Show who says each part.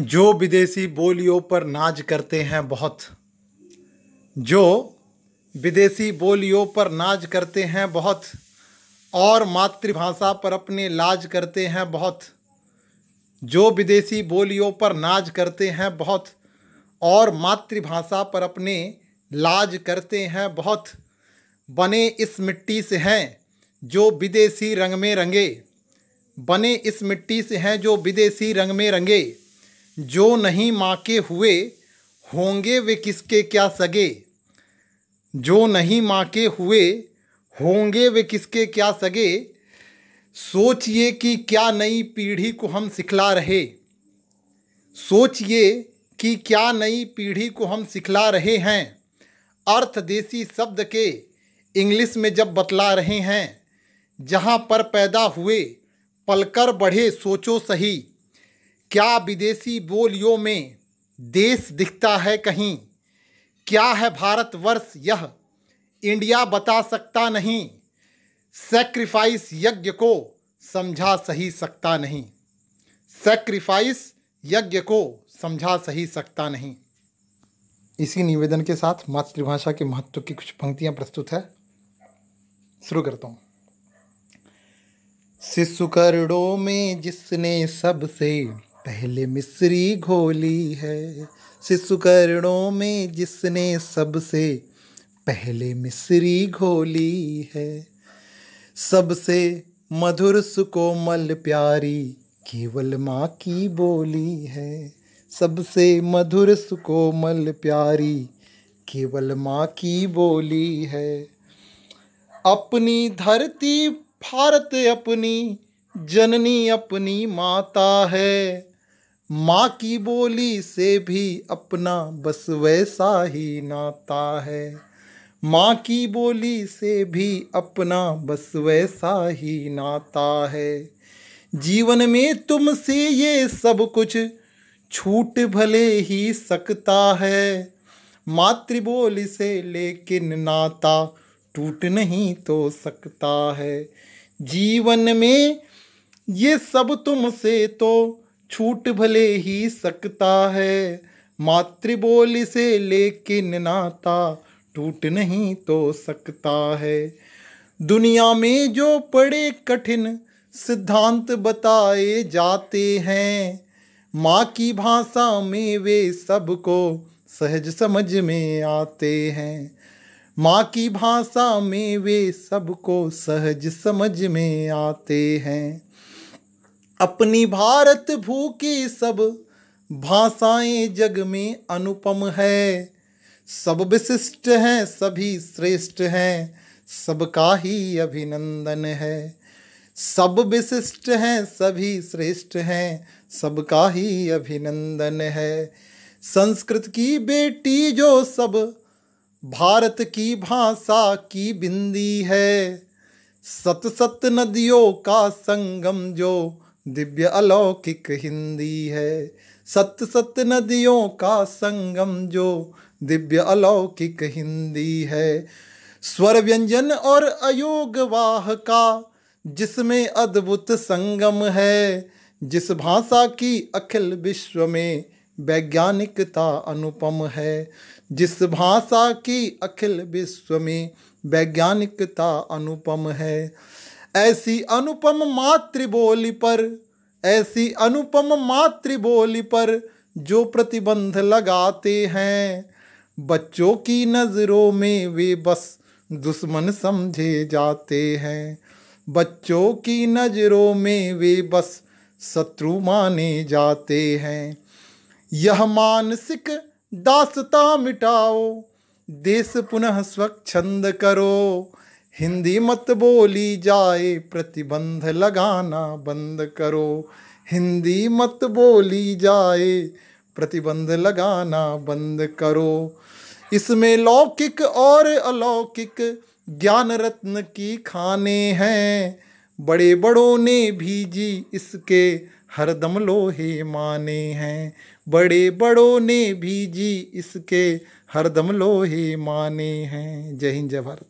Speaker 1: जो विदेशी बोलियों पर नाज करते हैं बहुत, जो विदेशी बोलियों पर नाज करते हैं बहुत और मातृभाषा पर अपने लाज करते हैं बहुत, जो विदेशी बोलियों पर नाज करते हैं बहुत और मातृभाषा पर अपने लाज करते हैं बहुत, बने इस मिट्टी से हैं जो विदेशी रंग में रंगे, बने इस मिट्टी से हैं जो विदेशी रंग में रंगे, जो नहीं माँ के हुए होंगे वे किसके क्या सगे, जो नहीं माँ के हुए होंगे वे किसके क्या सगे। सोचिए कि क्या नई पीढ़ी को हम सिखला रहे, सोचिए कि क्या नई पीढ़ी को हम सिखला रहे हैं। अर्थ देसी शब्द के इंग्लिश में जब बतला रहे हैं, जहाँ पर पैदा हुए पलकर बढ़े सोचो सही। क्या विदेशी बोलियों में देश दिखता है कहीं, क्या है भारतवर्ष यह इंडिया बता सकता नहीं। सैक्रिफाइस यज्ञ को समझा सही सकता नहीं, सैक्रिफाइस यज्ञ को समझा सही सकता नहीं। इसी निवेदन के साथ मातृभाषा के महत्व की कुछ पंक्तियां प्रस्तुत है, शुरू करता हूँ। शिशु करोड़ों में जिसने सबसे पहले मिस्री घोली है, शिशु करोड़ों में जिसने सबसे पहले मिस्री घोली है। सबसे मधुर सुकोमल प्यारी केवल माँ की बोली है, सबसे मधुर सुकोमल प्यारी केवल माँ की बोली है। अपनी धरती भारत अपनी जननी अपनी माता है, माँ की बोली से भी अपना बस वैसा ही नाता है, माँ की बोली से भी अपना बस वैसा ही नाता है। जीवन में तुमसे ये सब कुछ छूट भले ही सकता है, मातृबोली से लेकिन नाता टूट नहीं तो सकता है। जीवन में ये सब तुमसे तो छूट भले ही सकता है, मातृबोली से लेकिन नाता टूट नहीं तो सकता है। दुनिया में जो बड़े कठिन सिद्धांत बताए जाते हैं, माँ की भाषा में वे सबको सहज समझ में आते हैं, माँ की भाषा में वे सबको सहज समझ में आते हैं। अपनी भारत भू की सब भाषाएं जग में अनुपम है, सब विशिष्ट हैं सभी श्रेष्ठ हैं, सबका ही अभिनंदन है। सब विशिष्ट हैं सभी श्रेष्ठ हैं, सबका ही अभिनंदन है। संस्कृत की बेटी जो सब भारत की भाषा की बिंदी है, सत सत नदियों का संगम जो दिव्य अलौकिक हिंदी है, सत सत नदियों का संगम जो दिव्य अलौकिक हिंदी है। स्वर व्यंजन और अयोग वाह का जिसमें अद्भुत संगम है, जिस भाषा की अखिल विश्व में वैज्ञानिकता अनुपम है, जिस भाषा की अखिल विश्व में वैज्ञानिकता अनुपम है। ऐसी अनुपम मातृबोली पर, ऐसी अनुपम मातृबोली पर जो प्रतिबंध लगाते हैं, बच्चों की नज़रों में वे बस दुश्मन समझे जाते हैं, बच्चों की नज़रों में वे बस शत्रु माने जाते हैं। यह मानसिक दासता मिटाओ, देश पुनः स्वच्छंद करो, हिंदी मत बोली जाए प्रतिबंध लगाना बंद करो, हिंदी मत बोली जाए प्रतिबंध लगाना बंद करो। इसमें लौकिक और अलौकिक ज्ञान रत्न की खाने हैं, बड़े बड़ों ने भी जी इसके हरदम लोहे माने हैं, बड़े बड़ों ने भी जी इसके हरदम लोहे माने हैं। जय हिंद जय भारत।